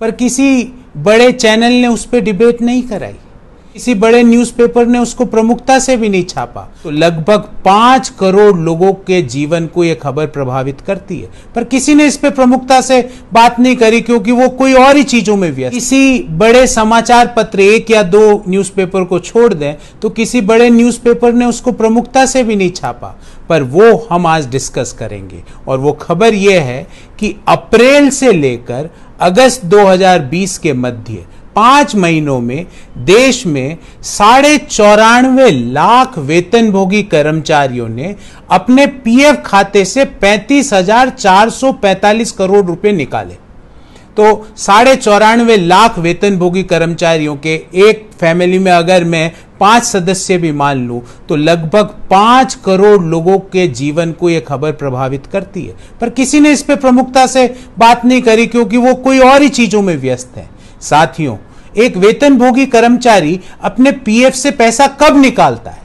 पर किसी बड़े चैनल ने उस पर डिबेट नहीं कराई, किसी बड़े न्यूज़पेपर ने उसको प्रमुखता से भी नहीं छापा। तो लगभग 5 करोड़ लोगों के जीवन को यह खबर प्रभावित करती है, पर किसी ने इस पे प्रमुखता से बात नहीं करी क्योंकि वो कोई और ही चीजों में व्यस्त। किसी बड़े समाचार पत्र 1 या 2 न्यूज़पेपर को छोड़ दें तो किसी बड़े न्यूज़पेपर ने उसको प्रमुखता से भी नहीं छापा, पर वो हम आज डिस्कस करेंगे। और वो खबर यह है कि अप्रैल से लेकर अगस्त 2020 के मध्य 5 महीनों में देश में 94.5 लाख वेतनभोगी कर्मचारियों ने अपने पीएफ खाते से 35,445 करोड़ रुपए निकाले। तो 94.5 लाख वेतनभोगी कर्मचारियों के एक फैमिली में अगर मैं 5 सदस्य भी मान लूं तो लगभग 5 करोड़ लोगों के जीवन को यह खबर प्रभावित करती है, पर किसी ने इस पे प्रमुखता से बात नहीं करी क्योंकि वो कोई और ही चीजों में व्यस्त है। साथियों, एक वेतनभोगी कर्मचारी अपने पीएफ से पैसा कब निकालता है?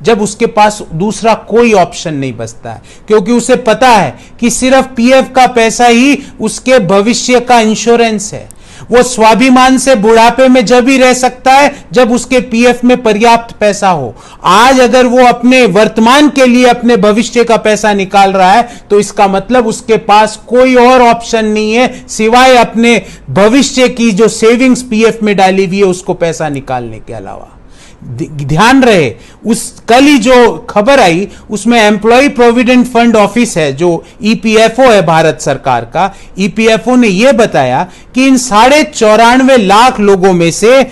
जब उसके पास दूसरा कोई ऑप्शन नहीं बचता है, क्योंकि उसे पता है कि सिर्फ पीएफ का पैसा ही उसके भविष्य का इंश्योरेंस है। वो स्वाभिमान से बुढ़ापे में जब ही रह सकता है जब उसके पीएफ में पर्याप्त पैसा हो। आज अगर वो अपने वर्तमान के लिए अपने भविष्य का पैसा निकाल रहा है तो इसका मतलब उसके पास कोई और ऑप्शन नहीं है सिवाय अपने भविष्य की जो सेविंग्स पीएफ में डाली हुई है उसको पैसा निकालने के अलावा। ध्यान रहे, उस कल ही जो खबर आई उसमें एम्प्लॉय प्रोविडेंट फंड ऑफिस है जो ईपीएफओ है भारत सरकार का, ईपीएफओ ने यह बताया कि इन 94.5 लाख लोगों में से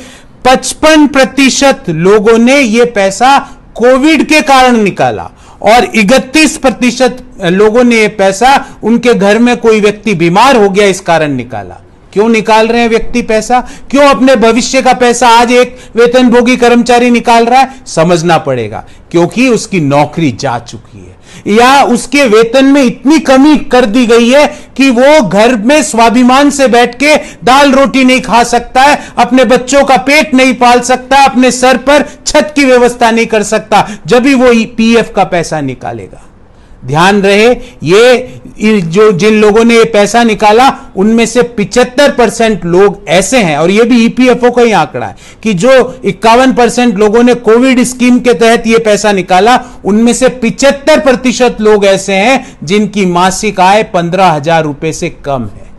55% लोगों ने यह पैसा कोविड के कारण निकाला और 31% लोगों ने यह पैसा उनके घर में कोई व्यक्ति बीमार हो गया इस कारण निकाला। क्यों निकाल रहे हैं व्यक्ति पैसा? क्यों अपने भविष्य का पैसा आज एक वेतनभोगी कर्मचारी निकाल रहा है? समझना पड़ेगा, क्योंकि उसकी नौकरी जा चुकी है या उसके वेतन में इतनी कमी कर दी गई है कि वो घर में स्वाभिमान से बैठ के दाल रोटी नहीं खा सकता है, अपने बच्चों का पेट नहीं पाल सकता, अपने सर पर छत की व्यवस्था नहीं कर सकता, जब भी वो पीएफ का पैसा निकालेगा। ध्यान रहे, ये जो जिन लोगों ने ये पैसा निकाला उनमें से 75% लोग ऐसे हैं, और ये भी ईपीएफओ का ही आंकड़ा है कि जो 51% लोगों ने कोविड स्कीम के तहत ये पैसा निकाला उनमें से 75% लोग ऐसे हैं जिनकी मासिक आय 15,000 रुपए से कम है।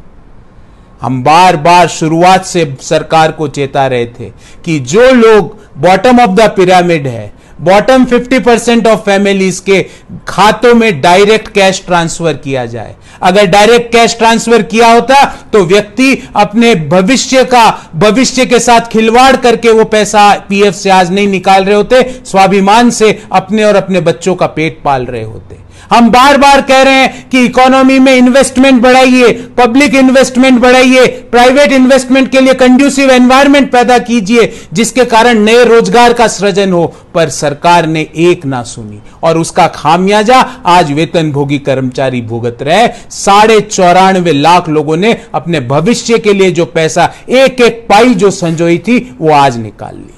हम बार बार शुरुआत से सरकार को चेता रहे थे कि जो लोग बॉटम ऑफ द पिरामिड है, बॉटम 50% ऑफ फैमिलीज के खातों में डायरेक्ट कैश ट्रांसफर किया जाए। अगर डायरेक्ट कैश ट्रांसफर किया होता तो व्यक्ति अपने भविष्य के साथ खिलवाड़ करके वो पैसा पीएफ से आज नहीं निकाल रहे होते, स्वाभिमान से अपने और अपने बच्चों का पेट पाल रहे होते। हम बार बार कह रहे हैं कि इकोनॉमी में इन्वेस्टमेंट बढ़ाइए, पब्लिक इन्वेस्टमेंट बढ़ाइए, प्राइवेट इन्वेस्टमेंट के लिए कंड्यूसिव एनवायरनमेंट पैदा कीजिए जिसके कारण नए रोजगार का सृजन हो, पर सरकार ने एक ना सुनी और उसका खामियाजा आज वेतनभोगी कर्मचारी भुगत रहे। 94.5 लाख लोगों ने अपने भविष्य के लिए जो पैसा एक एक पाई जो संजोई थी वो आज निकाल ली।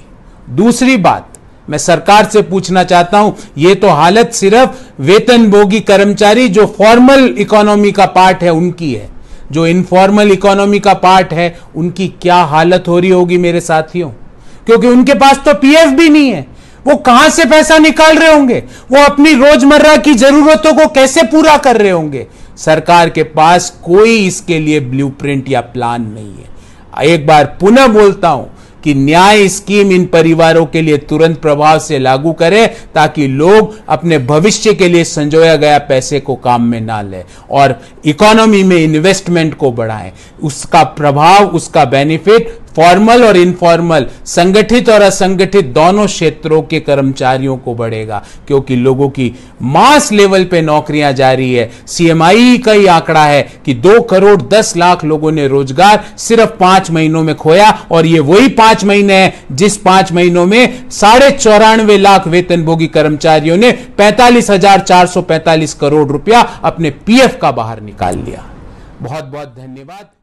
दूसरी बात मैं सरकार से पूछना चाहता हूं, यह तो हालत सिर्फ वेतनभोगी कर्मचारी जो फॉर्मल इकोनॉमी का पार्ट है उनकी है, जो इनफॉर्मल इकोनॉमी का पार्ट है उनकी क्या हालत हो रही होगी मेरे साथियों, क्योंकि उनके पास तो पीएफ भी नहीं है। वो कहां से पैसा निकाल रहे होंगे? वो अपनी रोजमर्रा की जरूरतों को कैसे पूरा कर रहे होंगे? सरकार के पास कोई इसके लिए ब्लूप्रिंट या प्लान नहीं है। एक बार पुनः बोलता हूं कि न्याय स्कीम इन परिवारों के लिए तुरंत प्रभाव से लागू करें ताकि लोग अपने भविष्य के लिए संजोया गया पैसे को काम में ना लें और इकोनॉमी में इन्वेस्टमेंट को बढ़ाएं। उसका प्रभाव, उसका बेनिफिट फॉर्मल और इनफॉर्मल, संगठित और असंगठित दोनों क्षेत्रों के कर्मचारियों को बढ़ेगा, क्योंकि लोगों की मास लेवल पे नौकरियां जारी है। सीएमआई का ही आंकड़ा है कि 2 करोड़ 10 लाख लोगों ने रोजगार सिर्फ 5 महीनों में खोया, और ये वही 5 महीने हैं जिस 5 महीनों में 94.5 लाख वेतनभोगी कर्मचारियों ने 45,445 करोड़ रुपया अपने पीएफ का बाहर निकाल लिया। बहुत बहुत धन्यवाद।